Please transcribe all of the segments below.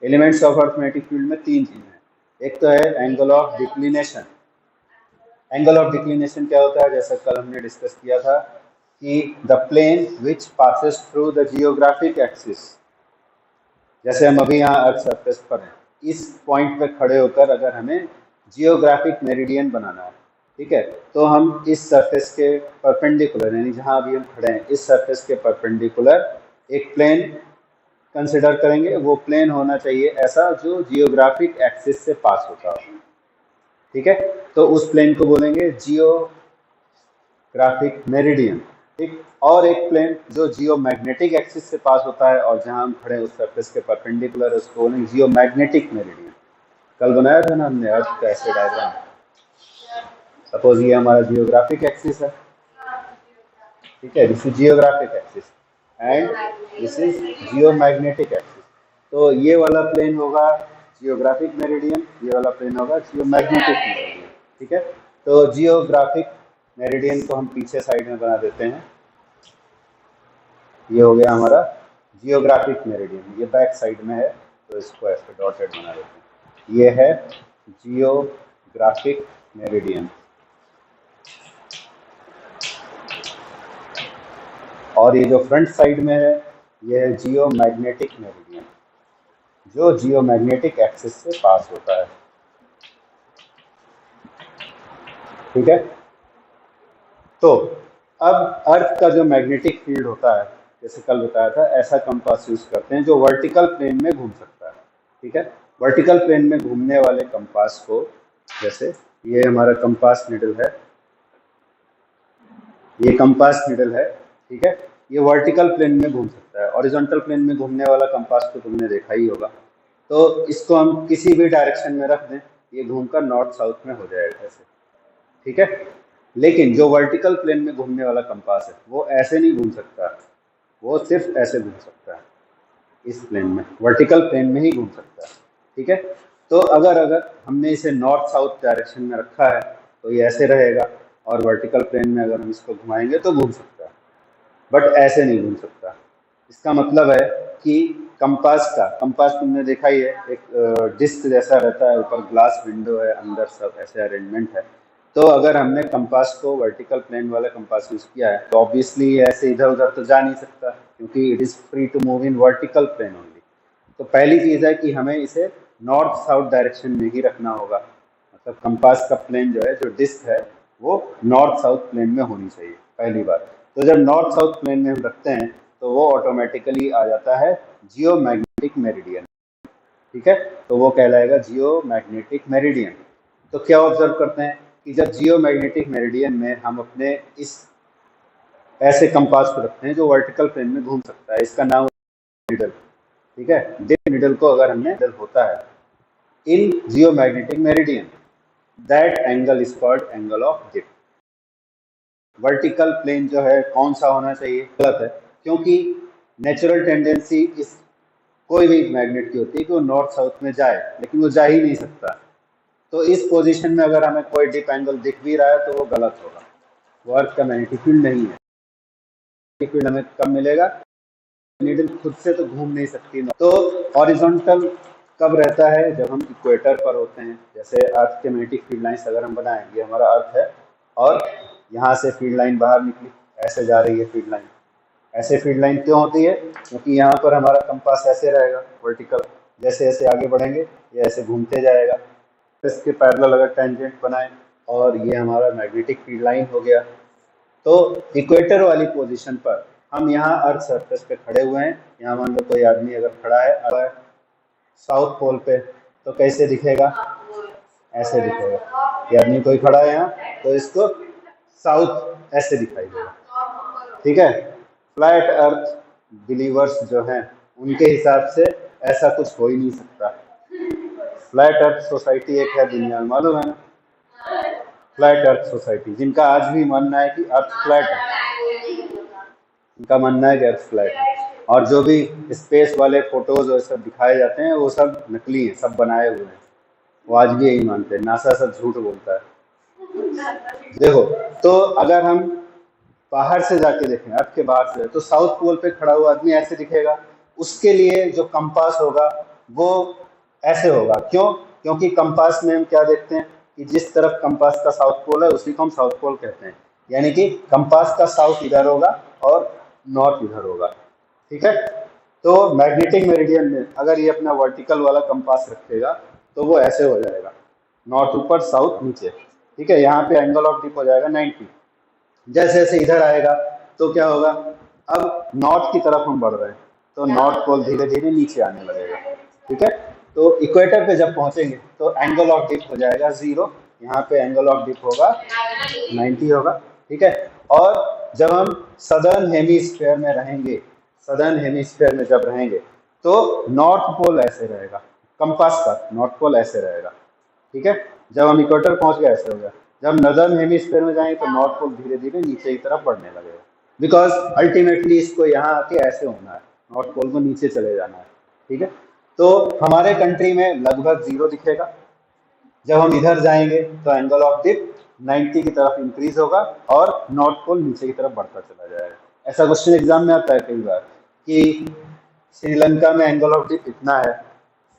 Elements of arithmetic field में तीन चीजें हैं। एक तो है angle of declination. Angle of declination क्या होता है, जैसा कल हमने डिस्कस किया था कि the plane which passes through the geographic axis, जैसे हम अभी यहाँ अर्थ सरफेस पर हैं, इस पॉइंट पे खड़े होकर अगर हमें जियोग्राफिक मेरिडियन बनाना है, ठीक है, तो हम इस सरफेस के परपेंडिकुलर, यानी जहाँ अभी हम खड़े हैं इस सरफेस के परपेंडिकुलर एक प्लेन कंसिडर करेंगे। वो प्लेन होना चाहिए ऐसा जो जियोग्राफिक एक्सिस से पास होता हो, ठीक है, तो उस प्लेन को बोलेंगे जियोग्राफिक मेरिडियन। ठीक, और एक प्लेन जो जियोमैग्नेटिक एक्सिस से पास होता है और जहां हम खड़े उस सरफेस के परपेंडिकुलर, उसको बोलेंगे जियोमैग्नेटिक मेरिडियन। कल बनाया था ना हमने अर्थ का ऐसे डायग्राम। सपोज ये हमारा जियोग्राफिक एक्सिस है, ठीक है, this is geographic axis and this is geomagnetic axis. तो ये वाला प्लेन होगा जियोग्राफिक मेरिडियन, ये वाला प्लेन होगा जियोमैग्नेटिक मेरिडियन, ठीक है। तो जियोग्राफिक मेरिडियन को हम पीछे साइड में बना देते हैं, ये हो गया हमारा जियोग्राफिक मेरिडियन, ये बैक साइड में है तो इसको ऐसे डॉटेड बना देते हैं, ये है जियोग्राफिक मेरिडियन। और ये जो फ्रंट साइड में है ये है जियोमैग्नेटिक मेरिडियन, जो जियोमैग्नेटिक एक्सिस से पास होता है, ठीक है। तो अब अर्थ का जो मैग्नेटिक फील्ड होता है, जैसे कल बताया था, ऐसा कंपास यूज करते हैं जो वर्टिकल प्लेन में घूम सकता है, ठीक है। वर्टिकल प्लेन में घूमने वाले कंपास को, जैसे ये हमारा कंपास निडल है, ये कंपास निडल है, ठीक है, ये वर्टिकल प्लेन में घूम सकता है। हॉरिजॉन्टल प्लेन में घूमने वाला कंपास तो तुमने देखा ही होगा। तो इसको हम किसी भी डायरेक्शन में रख दें, ये घूमकर नॉर्थ साउथ में हो जाएगा ऐसे, ठीक है। लेकिन जो वर्टिकल प्लेन में घूमने वाला कंपास है वो ऐसे नहीं घूम सकता, वो सिर्फ ऐसे घूम सकता है, इस प्लेन में, वर्टिकल प्लेन में ही घूम सकता है, ठीक है। तो अगर हमने इसे नॉर्थ साउथ डायरेक्शन में रखा है तो ये ऐसे रहेगा, और वर्टिकल प्लेन में अगर हम इसको घुमाएंगे तो घूम सकता है, बट ऐसे नहीं घूम सकता। इसका मतलब है कि कंपास तुमने देखा ही है, एक डिस्क जैसा रहता है, ऊपर ग्लास विंडो है, अंदर सब ऐसे अरेंजमेंट है। तो अगर हमने कंपास को वर्टिकल प्लेन वाला कंपास यूज किया है तो ऑब्वियसली ऐसे इधर उधर तो जा नहीं सकता, क्योंकि it is free to move in vertical plane only. तो पहली चीज है कि हमें इसे नॉर्थ साउथ डायरेक्शन में ही रखना होगा, मतलब कंपास का प्लेन जो है, जो डिस्क है, वो नॉर्थ साउथ प्लेन में होनी चाहिए, पहली बात। तो जब नॉर्थ साउथ प्लेन में हम रखते हैं तो वो ऑटोमेटिकली आ जाता है जियोमैग्नेटिक मेरिडियन, ठीक है, तो वो कहलाएगा जियोमैग्नेटिक मेरिडियन। तो क्या ऑब्जर्व करते हैं कि जब जियोमैग्नेटिक मेरिडियन में हम अपने इस ऐसे कंपास को रखते हैं जो वर्टिकल प्लेन में घूम सकता है, इसका नाम निडल, ठीक है। डिप निडल को अगर हमने निडल होता है in geomagnetic meridian, that angle is called angle of dip. Vertical plane जो है कौन सा होना चाहिए, गलत है, क्योंकि नेचुरल टेंडेंसी इस कोई भी मैग्नेट की होती है कि वो नॉर्थ साउथ में जाए, लेकिन वो जा ही नहीं सकता। तो इस पोजीशन में अगर हमें कोई डिप एंगल दिख भी रहा है तो वो गलत होगा, वो अर्थ का मैग्नेटिक फील्ड नहीं है। मैग्नेटिक फील्ड हमें कब मिलेगा, नीडल खुद से तो घूम नहीं सकती। तो हॉरिजॉन्टल कब रहता है, जब हम इक्वेटर पर होते हैं। जैसे अर्थ के मैग्नेटिक फील्ड लाइंस अगर हम बनाएं, ये हमारा अर्थ है और यहाँ से फील्ड लाइन बाहर निकली, ऐसे जा रही है फील्ड लाइन। ऐसे फील्ड लाइन क्यों होती है, क्योंकि यहाँ पर हमारा कंपास ऐसे रहेगा वर्टिकल, जैसे जैसे आगे बढ़ेंगे ये ऐसे घूमते जाएगा। इसके पैरेलल अगर टेंजेंट बनाएं और ये हमारा मैग्नेटिक फील्ड लाइन हो गया। तो इक्वेटर वाली पोजीशन पर हम यहाँ अर्थ सरफेस पे खड़े हुए हैं, यहाँ मान लो कोई आदमी अगर खड़ा है साउथ पोल पे, तो कैसे दिखेगा, ऐसे दिखेगा। ये आदमी कोई खड़ा है यहाँ तो इसको साउथ ऐसे दिखाई देगा, ठीक है। फ्लैट अर्थ बिलीवर्स जो हैं उनके हिसाब से ऐसा कुछ हो ही नहीं सकता। फ्लैट अर्थ सोसाइटी एक है दुनिया में, मालूम है ना, फ्लैट अर्थ सोसाइटी, जिनका आज भी मानना है कि अर्थ फ्लैट है, उनका मानना है कि अर्थ फ्लैट है। और जो भी स्पेस वाले फोटोज और सब दिखाए जाते हैं वो सब नकली हैं, सब बनाए हुए हैं, वो आज भी यही मानते हैं। नासा सब झूठ बोलता है। देखो, तो अगर हम बाहर से जाके देखें, अर्थ के बाहर से, तो साउथ पोल पे खड़ा हुआ आदमी ऐसे दिखेगा। उसके लिए जो कंपास होगा वो ऐसे होगा। क्यों? क्योंकि कंपास में हम क्या देखते हैं कि जिस तरफ कंपास का साउथ पोल है उसी को हम साउथ पोल कहते हैं, यानी कि कंपास का साउथ इधर होगा और नॉर्थ इधर होगा। ठीक है, तो मैग्नेटिक मेरिडियन में अगर ये अपना वर्टिकल वाला कंपास रखेगा तो वो ऐसे हो जाएगा, नॉर्थ ऊपर साउथ नीचे। ठीक है, यहाँ पे एंगल ऑफ डिप हो जाएगा 90। जैसे जैसे इधर आएगा तो क्या होगा, अब नॉर्थ की तरफ हम बढ़ रहे हैं तो नॉर्थ पोल धीरे धीरे नीचे आने लगेगा। ठीक है, तो इक्वेटर पे जब पहुंचेंगे तो एंगल ऑफ डिप हो जाएगा 0, यहाँ पे एंगल ऑफ डिप होगा 90 होगा। ठीक है, और जब हम सदर्न हेमीस्फेयर में रहेंगे, सदर्न हेमीस्फेयर में जब रहेंगे तो नॉर्थ पोल ऐसे रहेगा, कंपास का नॉर्थ पोल ऐसे रहेगा। ठीक है, जब हम इक्वेटर पहुंच गए ऐसे हो गया। जब नदर्न हेमिस्फीयर में जाएंगे तो नॉर्थ पोल धीरे धीरे नीचे की तरफ बढ़ने लगेगा, बिकॉज अल्टीमेटली इसको यहाँ आके ऐसे होना है, नॉर्थ पोल को नीचे चले जाना है। ठीक है, तो हमारे कंट्री में लगभग 0 दिखेगा। जब हम इधर जाएंगे तो एंगल ऑफ डिप 90 की तरफ इंक्रीज होगा और नॉर्थ पोल नीचे की तरफ बढ़ता चला जाएगा। ऐसा क्वेश्चन एग्जाम में आता है कई बार कि श्रीलंका में एंगल ऑफ डिप इतना है।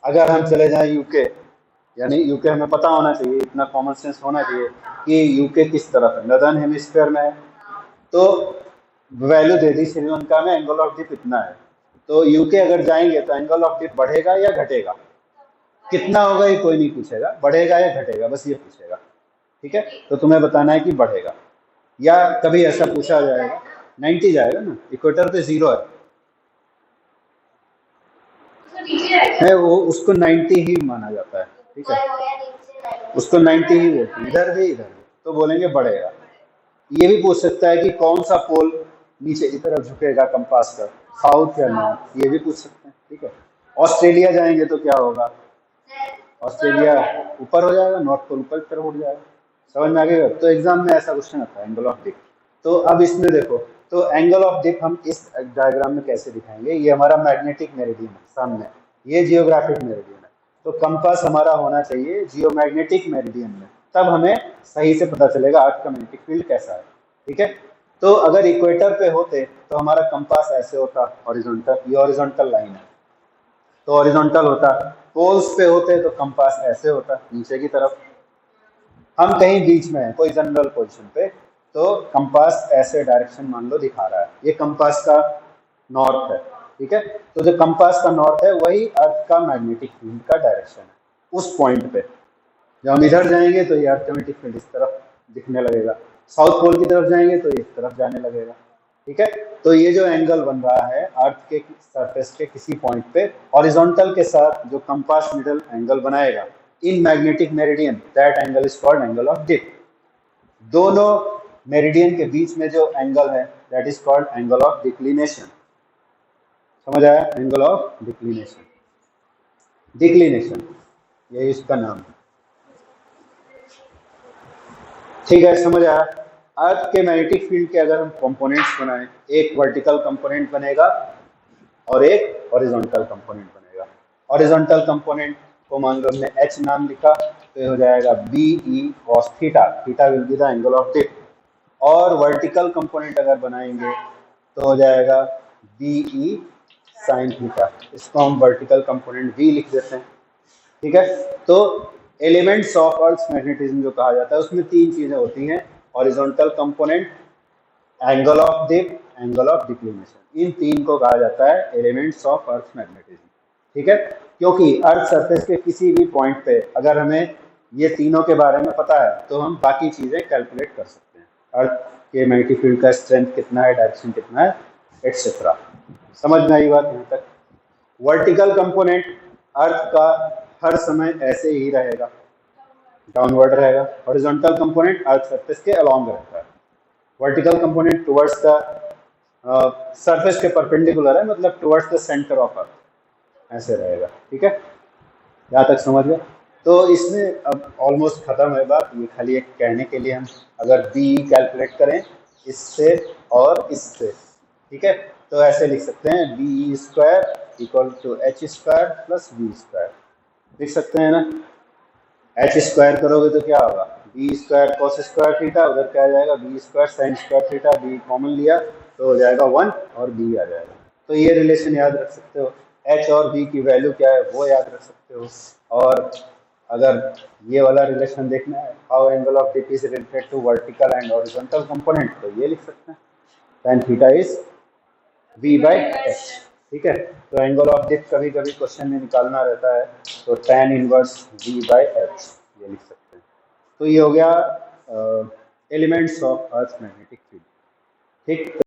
अगर हम चले जाएं यूके, यानी यूके हमें पता होना चाहिए, इतना कॉमन सेंस होना चाहिए कि यूके किस तरफ है, नदर्न हेमिस्फीयर में है, तो वैल्यू दे दी श्रीलंका में एंगल ऑफ डिप इतना है, तो यूके अगर जाएंगे तो एंगल ऑफ डिप बढ़ेगा या घटेगा, कितना होगा ये कोई नहीं पूछेगा, बढ़ेगा या घटेगा बस ये पूछेगा। ठीक है, तो तुम्हें बताना है कि बढ़ेगा, या कभी ऐसा पूछा जाएगा 90 जाएगा ना, इक्वेटर पे 0 है वो उसको 90 ही माना जाता है। ठीक है, उसको 90 ही बोलते हैं, इधर भी तो बोलेंगे बढ़ेगा। ये भी पूछ सकता है कि कौन सा पोल नीचे की तरफ झुकेगा कंपास का, साउथ या नॉर्थ, ये भी पूछ सकते हैं। ठीक है, ऑस्ट्रेलिया जाएंगे तो क्या होगा, ऑस्ट्रेलिया ऊपर हो जाएगा, नॉर्थ पोल ऊपर की तरफ उठ जाएगा। समझ में आ गया? तो एग्जाम में ऐसा क्वेश्चन आता है एंगल ऑफ डिप। तो अब इसमें देखो, तो एंगल ऑफ डिप हम इस डायग्राम में कैसे दिखाएंगे, ये हमारा मैग्नेटिक मेरिडियन है सामने, ये जियोग्राफिक मेरिडियन है, तो कंपास हमारा होना चाहिए जियोमैग्नेटिक मेरिडियन में, तब हमें सही से पता चलेगा अर्थ का मैग्नेटिक फील्ड कैसा है। ठीक है, तो अगर इक्वेटर पे होते तो हमारा कंपास ऐसे होता, हॉरिजॉन्टल, ये हॉरिजॉन्टल लाइन है तो हॉरिजॉन्टल होता। पोल्स पे होते तो कंपास ऐसे होता नीचे की तरफ। हम कहीं बीच में हैं, कोई जनरल पोजीशन पे, तो कंपास ऐसे डायरेक्शन मान लो दिखा रहा है, ये कंपास का नॉर्थ है। ठीक है, तो जो कंपास का नॉर्थ है वही अर्थ का मैग्नेटिक फील्ड का डायरेक्शन है उस पॉइंट पे। जब हम इधर जाएंगे तो ये अर्थ का मैग्नेटिक फील्ड इस तरफ दिखने लगेगा, साउथ पोल की तरफ जाएंगे तो इस तरफ जाने लगेगा। ठीक है, तो ये जो एंगल बन रहा है अर्थ के सरफेस के किसी पॉइंट पे हॉरिजॉन्टल के साथ, जो कंपास मिडल एंगल बनाएगा in magnetic meridian, that angle is called angle of dip. दोनों मेरिडियन के बीच में जो एंगल है that is called angle of declination. समझ आया? एंगल ऑफ डिक्लिनेशन, डिक्लिनेशन यही इसका नाम है। ठीक है, समझ आया? अर्थ के मैग्नेटिक फील्ड के अगर हम कंपोनेंट्स बनाएं, एक वर्टिकल कंपोनेंट बनेगा और एक हॉरिजॉन्टल कंपोनेंट बनेगा। हॉरिजॉन्टल कंपोनेंट को मान लो हमने H नाम लिखा तो ये हो जाएगा B E cos theta, theta will be the angle of dip. और वर्टिकल कंपोनेंट अगर बनाएंगे तो हो जाएगा बी ई साइन थीटा, इसको हम वर्टिकल कंपोनेंट V लिख देते हैं। ठीक है, तो एलिमेंट्स ऑफ अर्थ मैग्नेटिज्म जो कहा जाता है उसमें 3 चीजें होती हैं, horizontal component, angle of dip, angle of declination, इन 3 को कहा जाता है एलिमेंट्स ऑफ अर्थ मैग्नेटिज्म। ठीक है, क्योंकि अर्थ सरफेस के किसी भी पॉइंट पे अगर हमें ये तीनों के बारे में पता है तो हम बाकी चीजें कैलकुलेट कर सकते हैं, अर्थ के मैग्नेटिक फील्ड का स्ट्रेंथ कितना है, डायरेक्शन कितना है, एटसेट्रा। समझ में आई बात यहाँ तक? वर्टिकल कंपोनेंट अर्थ का हर समय ऐसे ही रहेगा, डाउनवर्ड रहेगा। हॉरिजॉन्टल कंपोनेंट अर्थ सरफेस के अलोंग रहता है। Vertical component towards the surface के परपेंडिकुलर है, मतलब towards the centre of earth, ऐसे रहेगा। ठीक है, यहाँ तक समझ गए? तो इसमें अब ऑलमोस्ट खत्म है बात, ये खाली एक कहने के लिए हम अगर बी कैलकुलेट करें इससे और इससे, ठीक है, तो ऐसे लिख सकते हैं B square equal to H square plus B square, लिख सकते हैं ना। एच स्क्वायर करोगे तो क्या होगा, B square cos square theta, उधर क्या आ जाएगा B square sine square theta, B common लिया तो हो जाएगा 1 और बी आ जाएगा। तो ये रिलेशन याद रख सकते हो। एच और वी की वैल्यू क्या है वो याद रख सकते हो। और अगर ये वाला रिलेशन देखना है, how angle of dip is related to vertical and horizontal component, तो ये लिख सकते हैं tan theta is v by H. ठीक है, तो एंगल ऑफ डिप कभी कभी क्वेश्चन में निकालना रहता है, तो tan inverse v by H ये लिख सकते हैं। तो ये हो गया elements of earth magnetic field. ठीक।